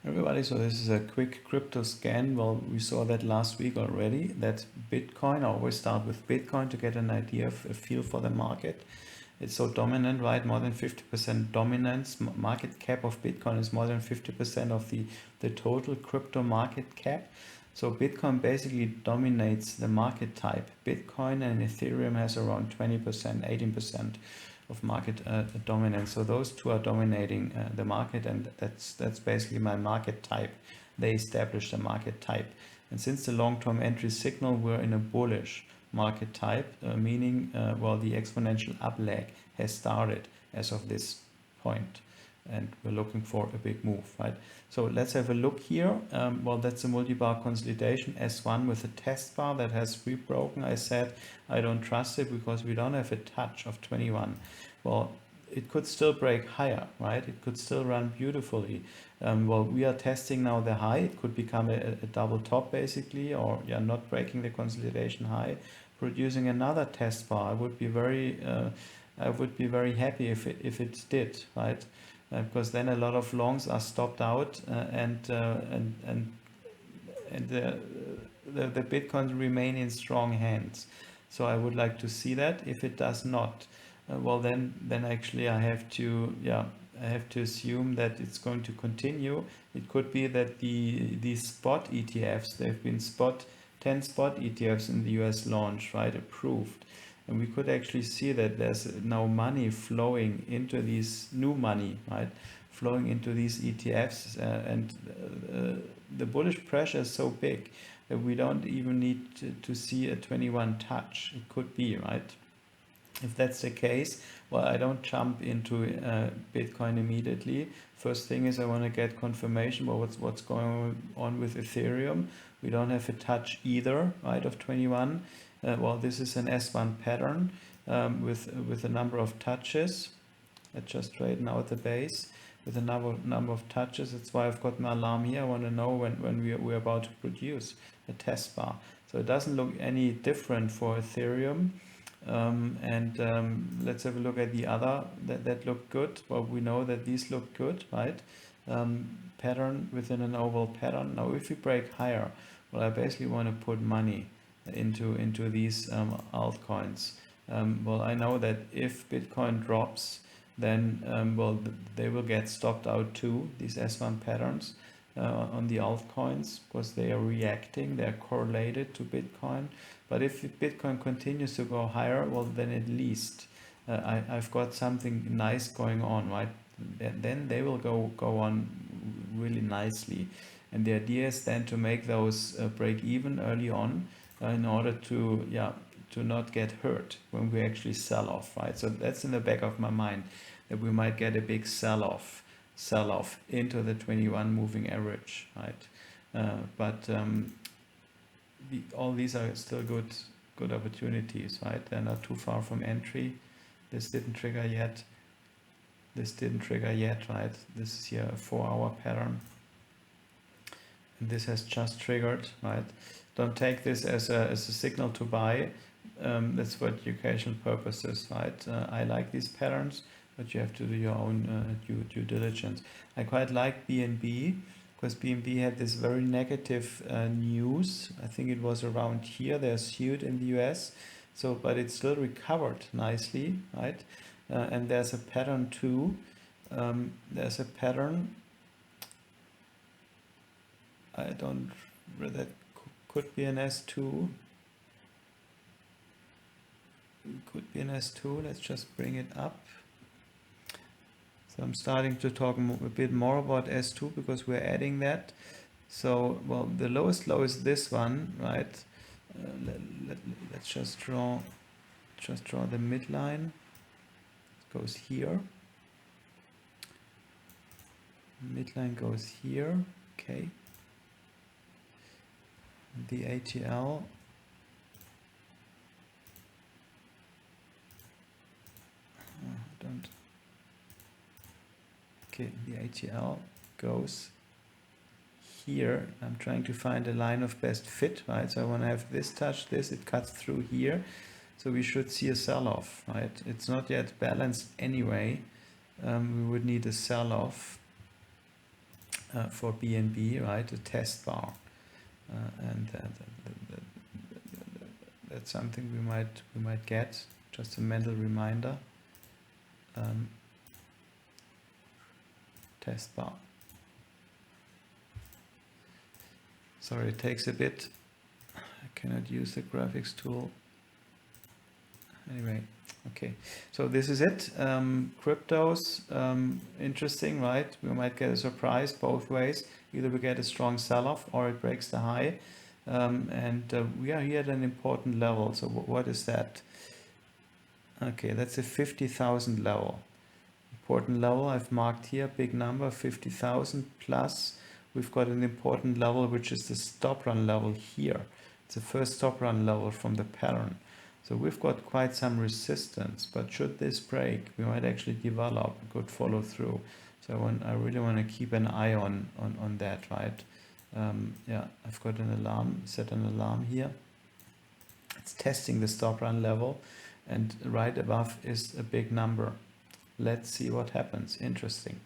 Everybody, so this is a quick crypto scan. Well, we saw that last week already. That's Bitcoin. I always start with Bitcoin to get an idea of a feel for the market. It's so dominant, right? More than 50% dominance. Market cap of Bitcoin is more than 50% of the total crypto market cap. So Bitcoin basically dominates the market type. Bitcoin and Ethereum has around 20%, 18% of market dominance. So those two are dominating the market, and that's basically my market type. They established a market type. And since the long-term entry signal, we're in a bullish market type, meaning, well, the exponential up leg has started as of this point, and we're looking for a big move, right? So let's have a look here. Well, that's a multi-bar consolidation, S1 with a test bar that has rebroken. I said I don't trust it because we don't have a touch of 21. Well, it could still break higher, right? It could still run beautifully. Well, we are testing now the high. It could become a double top basically, or yeah, not breaking the consolidation high, producing another test bar. I would be very happy if it did, right? Because then a lot of longs are stopped out, and the Bitcoins remain in strong hands. So I would like to see that. If it does not, well then actually I have to assume that it's going to continue. It could be that these spot ETFs, they've been 10 spot ETFs in the US launched, right, approved. And we could actually see that there's now money flowing into these new money, right? Flowing into these ETFs, and the bullish pressure is so big that we don't even need to see a 21 touch. It could be, right? If that's the case, well, I don't jump into Bitcoin immediately. First thing is I want to get confirmation about what's going on with Ethereum. We don't have a touch either, right, of 21. Well, this is an S1 pattern with a number of touches. Let's just straighten out the base with a number of touches. That's why I've got my alarm here. I want to know when we're about to produce a test bar. So it doesn't look any different for Ethereum. Let's have a look at the other that look good. Well, we know that these look good, right? Pattern within an oval pattern. Now, if we break higher, well, I basically want to put money into these altcoins. Well, I know that if Bitcoin drops, then well, they will get stopped out too, these S1 patterns on the altcoins, because they are reacting, they're correlated to Bitcoin. But if Bitcoin continues to go higher, well, then at least I've got something nice going on, right? Then they will go on really nicely. And the idea is then to make those break even early on, in order to not get hurt when we actually sell off, right? So that's in the back of my mind, that we might get a big sell off into the 21 moving average, right? But all these are still good opportunities, right? They're not too far from entry. This didn't trigger yet. Right? This is here a 4-hour pattern. And this has just triggered, right? Don't take this as a signal to buy. That's for educational purposes, right? I like these patterns, but you have to do your own due diligence. I quite like BNB, because BNB had this very negative news. I think it was around here. They're sued in the US, so but it still recovered nicely, right? And there's a pattern too. There's a pattern. I don't. That could be an S2. Could be an S2. Let's just bring it up. So I'm starting to talk a bit more about S2 because we're adding that. So, well, the lowest low is this one, right? Let's just draw the midline. It goes here. Midline goes here. Okay. The ATL. Okay, the ATL goes here. I'm trying to find a line of best fit, right? So I want to have this touch this, it cuts through here. So we should see a sell-off, right? It's not yet balanced anyway. We would need a sell-off. for BNB, right? A test bar, and that's something we might get. Just a mental reminder. Test bar. Sorry, it takes a bit. I cannot use the graphics tool. Anyway, okay. So this is it. Cryptos, interesting, right? We might get a surprise both ways. Either we get a strong sell-off or it breaks the high. We are here at an important level. So what is that? Okay, that's a 50,000 level. Important level I've marked here, big number, 50,000 plus. We've got an important level, which is the stop run level here. It's the first stop run level from the pattern. So we've got quite some resistance, but should this break, we might actually develop a good follow through. So I really want to keep an eye on that, right? Yeah, I've got an alarm, set an alarm here. It's testing the stop run level, and right above is a big number. Let's see what happens. Interesting.